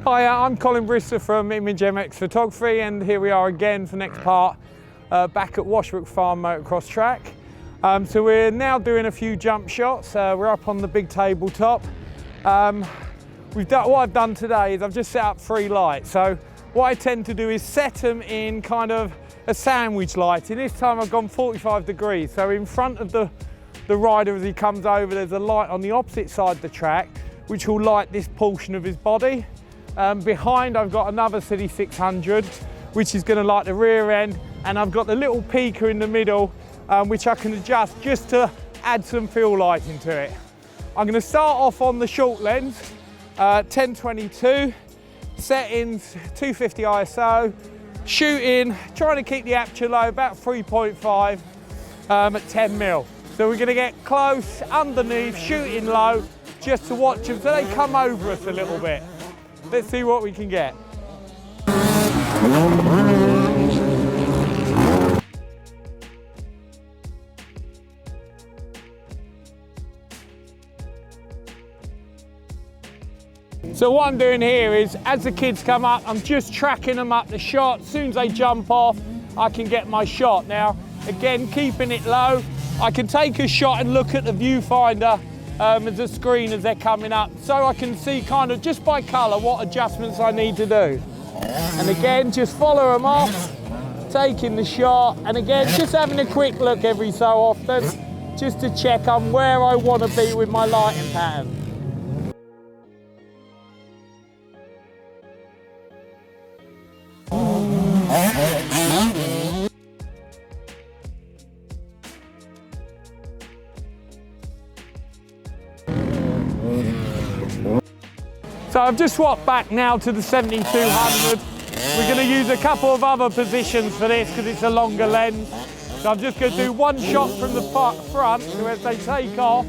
Hi, I'm Colin Brister from ImageMX Photography, and here we are again for the next part back at Washbrook Farm Motocross track. So we're now doing a few jump shots. We're up on the big tabletop. What I've done today is I've just set up 3 lights. So what I tend to do is set them in kind of a sandwich lighting. This time I've gone 45 degrees. So in front of the rider as he comes over, there's a light on the opposite side of the track which will light this portion of his body. Behind I've got another City 600 which is going to light the rear end, and I've got the little peaker in the middle which I can adjust just to add some fill lighting to it. I'm going to start off on the short lens, 10-22, settings 250 ISO, shooting, trying to keep the aperture low, about 3.5 at 10mm. So we're going to get close, underneath, shooting low, just to watch them so they come over us a little bit. Let's see what we can get. So what I'm doing here is, as the kids come up, I'm just tracking them up the shot. As soon as they jump off, I can get my shot. Now, again, keeping it low, I can take a shot and look at the viewfinder as a screen as they're coming up, so I can see kind of just by colour what adjustments I need to do. And again, just follow them off, taking the shot, and again, just having a quick look every so often, just to check I'm where I want to be with my lighting pattern. So I've just swapped back now to the 7200. We're going to use a couple of other positions for this because it's a longer lens. So I'm just going to do one shot from the front, so as they take off,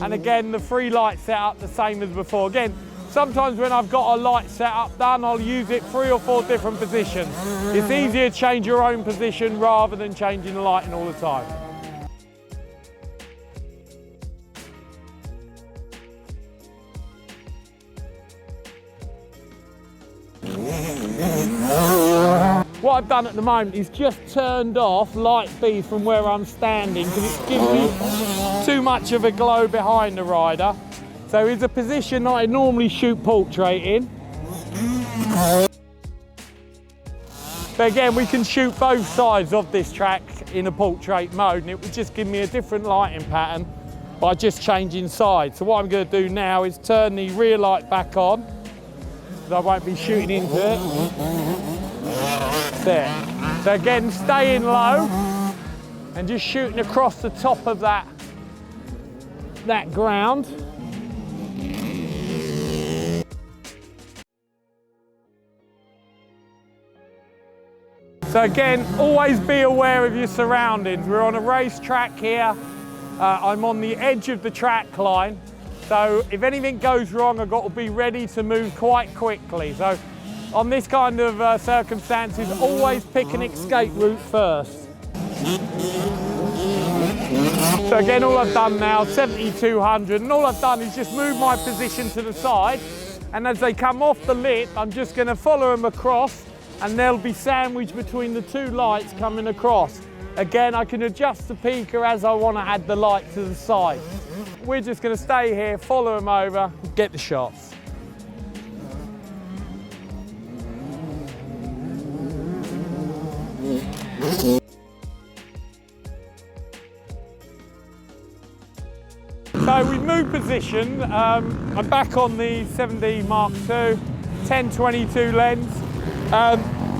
and again the 3 lights set up the same as before. Again, sometimes when I've got a light setup done, I'll use it 3 or 4 different positions. It's easier to change your own position rather than changing the lighting all the time. What I've done at the moment is just turned off light B from where I'm standing because it's giving me too much of a glow behind the rider. So it's a position that I normally shoot portrait in. But again, we can shoot both sides of this track in a portrait mode, and it would just give me a different lighting pattern by just changing sides. So what I'm going to do now is turn the rear light back on, so I won't be shooting into it. There. So again, staying low and just shooting across the top of that ground. So again, always be aware of your surroundings. We're on a racetrack here. I'm on the edge of the track line. So if anything goes wrong, I've got to be ready to move quite quickly. So on this kind of circumstances, always pick an escape route first. So again, all I've done now, 7200, and all I've done is just move my position to the side, and as they come off the lip, I'm just going to follow them across, and they'll be sandwiched between the 2 lights coming across. Again, I can adjust the peaker as I want to add the light to the side. We're just going to stay here, follow them over, get the shots. So we've moved position. I'm back on the 7D Mark II 10-22 lens.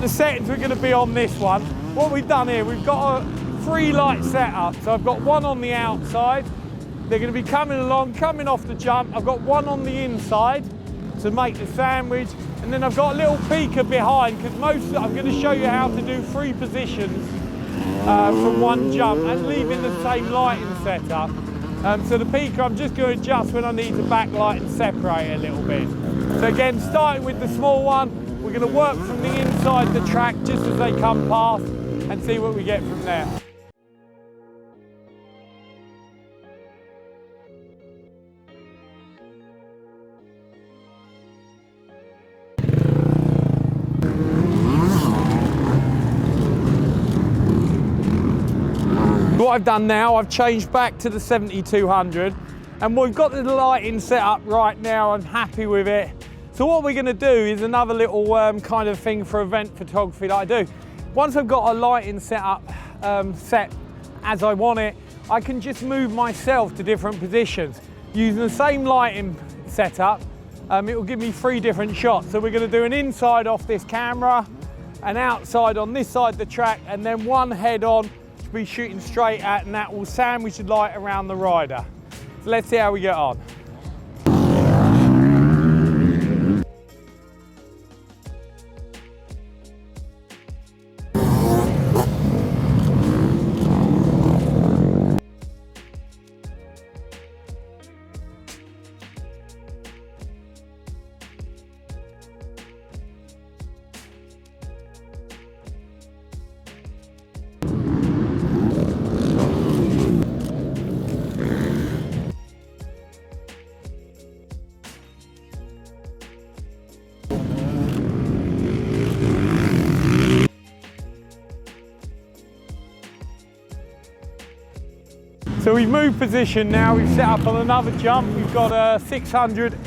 The settings are going to be on this one. What we've done here, we've got a 3 light setup. So I've got one on the outside. They're going to be coming along, coming off the jump. I've got one on the inside to make the sandwich. And then I've got a little peaker behind, because I'm going to show you how to do 3 positions from one jump and leaving the same lighting setup. So the peaker I'm just going to adjust when I need to backlight and separate it a little bit. So again, starting with the small one, we're going to work from the inside the track just as they come past and see what we get from there. what I've done now, I've changed back to the 7200, and we've got the lighting set up right now. I'm happy with it. So what we're going to do is another little kind of thing for event photography that I do. Once I've got a lighting set up, set as I want it, I can just move myself to different positions. Using the same lighting setup, it will give me 3 different shots. So we're going to do an inside off this camera, an outside on this side of the track, and then one head on to be shooting straight at, and that will sandwich the light around the rider. So let's see how we get on. So we've moved position now, we've set up on another jump. We've got a 600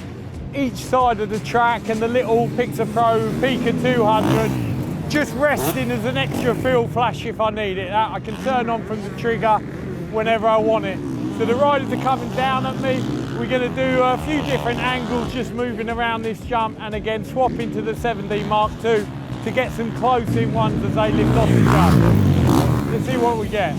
each side of the track and the little Pixapro Pika 200 just resting as an extra field flash if I need it. That I can turn on from the trigger whenever I want it. So the riders are coming down at me. We're going to do a few different angles just moving around this jump, and again swap into the 7D Mark II to get some close-in ones as they lift off the jump. Let's see what we get.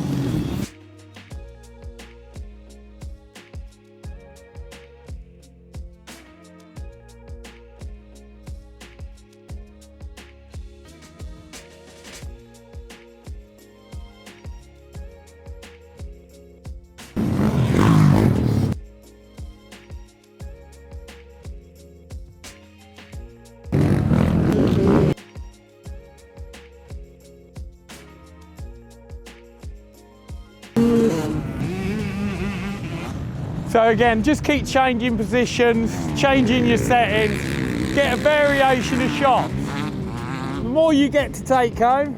So again, just keep changing positions, changing your settings, get a variation of shots. The more you get to take home,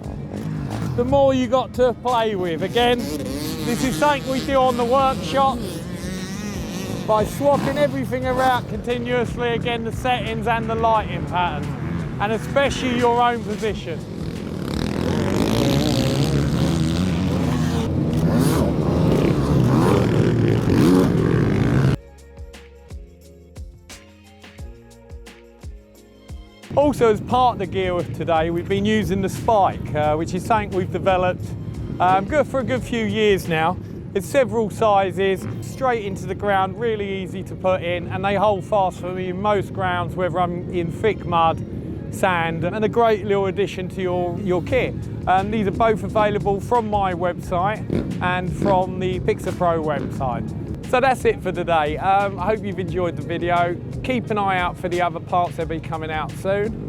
the more you got to play with. Again, this is something we do on the workshops by swapping everything around continuously, again, the settings and the lighting patterns, and especially your own position. Also, as part of the gear of today, we've been using the spike, which is something we've developed for a good few years now. It's several sizes, straight into the ground, really easy to put in, and they hold fast for me in most grounds, whether I'm in thick mud, sand, and a great little addition to your kit. These are both available from my website and from the Pixapro website. So that's it for today. I hope you've enjoyed the video. Keep an eye out for the other parts, they'll be coming out soon.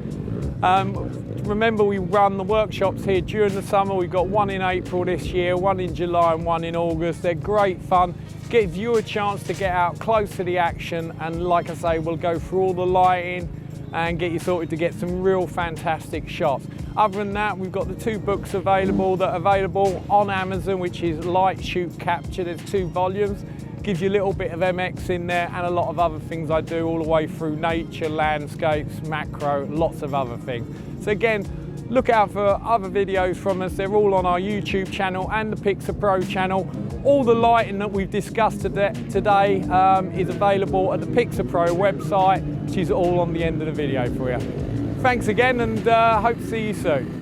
Remember, we run the workshops here during the summer. We've got one in April this year, one in July and one in August. They're great fun. Gives you a chance to get out close to the action, and like I say, we'll go through all the lighting and get you sorted to get some real fantastic shots. Other than that, we've got the 2 books available that are available on Amazon, which is Light, Shoot, Capture. There's 2 volumes. Gives you a little bit of MX in there and a lot of other things I do all the way through nature, landscapes, macro, lots of other things. So again, look out for other videos from us. They're all on our YouTube channel and the Pixapro channel. All the lighting that we've discussed today is available at the Pixapro website, which is all on the end of the video for you. Thanks again, and hope to see you soon.